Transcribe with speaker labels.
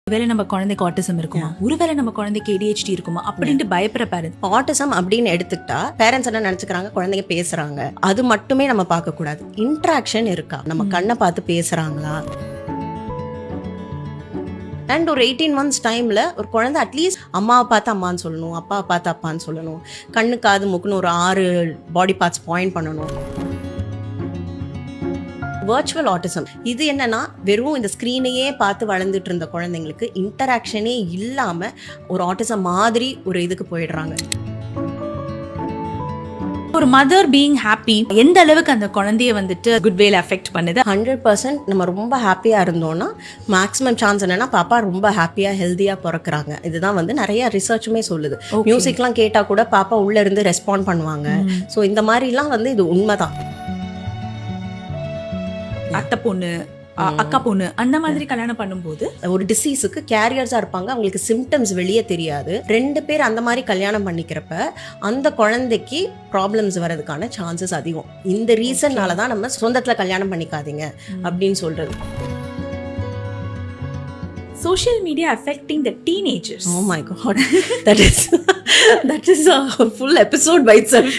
Speaker 1: ஒருவேளை நம்ம குழந்தைக்கு ஆட்டிசம் இருக்குமா, ஒருவேளை நம்ம குழந்தைக்கு ADHD இருக்குமா அப்படின்ட்டு பயப்படுற பேரண்ட்ஸ்.
Speaker 2: ஆட்டிசம் அப்படின்னு எடுத்துக்கிட்டா பேரண்ட்ஸ் என்ன நினைச்சுக்கிறாங்க, குழந்தைங்க பேசுறாங்க, அது மட்டுமே நம்ம பார்க்க கூடாது. இன்ட்ராக்ஷன் இருக்கா, நம்ம கண்ணை பார்த்து பேசுறாங்களா. அண்ட் ஒரு 18 months டைம்ல ஒரு குழந்தை அட்லீஸ்ட் அம்மாவை பார்த்து அம்மான்னு சொல்லணும், அப்பாவை பார்த்து அப்பான்னு சொல்லணும், கண்ணு காது மூக்குன்னு ஒரு 6 பாடி பார்ட்ஸ் பாயிண்ட் பண்ணணும். வர்ச்சுவல் ஆட்டிசம் இது என்னன்னா, வெறும் இந்த ஸ்க்ரீனையே பார்த்து வளர்ந்துட்டு இருந்த குழந்தைங்களுக்கு இன்டராக்ஷனே இல்லாம ஒரு ஆட்டிசம் மாதிரி ஒரு இதுக்கு போயிடுறாங்க.
Speaker 1: ஒரு மதர் பீயிங் ஹாப்பி எந்த அளவுக்கு அந்த குழந்தைய வந்துட்டு குட் வேல அஃபெக்ட் பண்ணுது?
Speaker 2: 100% நம்ம ரொம்ப ஹாப்பியா இருந்தோம்னா மேக்ஸிமம் சான்ஸ் என்னன்னா பாப்பா ரொம்ப ஹாப்பியா ஹெல்தியா பிறக்கிறாங்க. இதுதான் வந்து நிறைய ரிசர்ச்சுமே சொல்லுது. மியூசிக்லாம் கேட்டா கூட பாப்பா உள்ள இருந்து ரெஸ்பாண்ட் பண்ணுவாங்க. ஸோ இந்த மாதிரிலாம் வந்து இது உண்மைதான்.
Speaker 1: அத்தை பொண்ணு அக்கா பொண்ணு அந்த மாதிரி கல்யாணம் பண்ணும்போது
Speaker 2: ஒரு டிசீஸுக்கு கேரியர்ஸா இருப்பாங்க, அவங்களுக்கு சிம்டம்ஸ் வெளியே தெரியாது. 2 பேர் அந்த மாதிரி கல்யாணம் பண்ணிக்கிறப்ப அந்த குழந்தைக்கு ப்ராப்ளம்ஸ் வர்றதுக்கான சான்சஸ் அதிகம். இந்த ரீசன்னால தான் நம்ம சொந்தத்துல கல்யாணம் பண்ணிக்காதீங்க அப்படின்னு சொல்றது.
Speaker 1: Social media affecting the teenagers.
Speaker 2: Oh my god, that is a full episode by itself.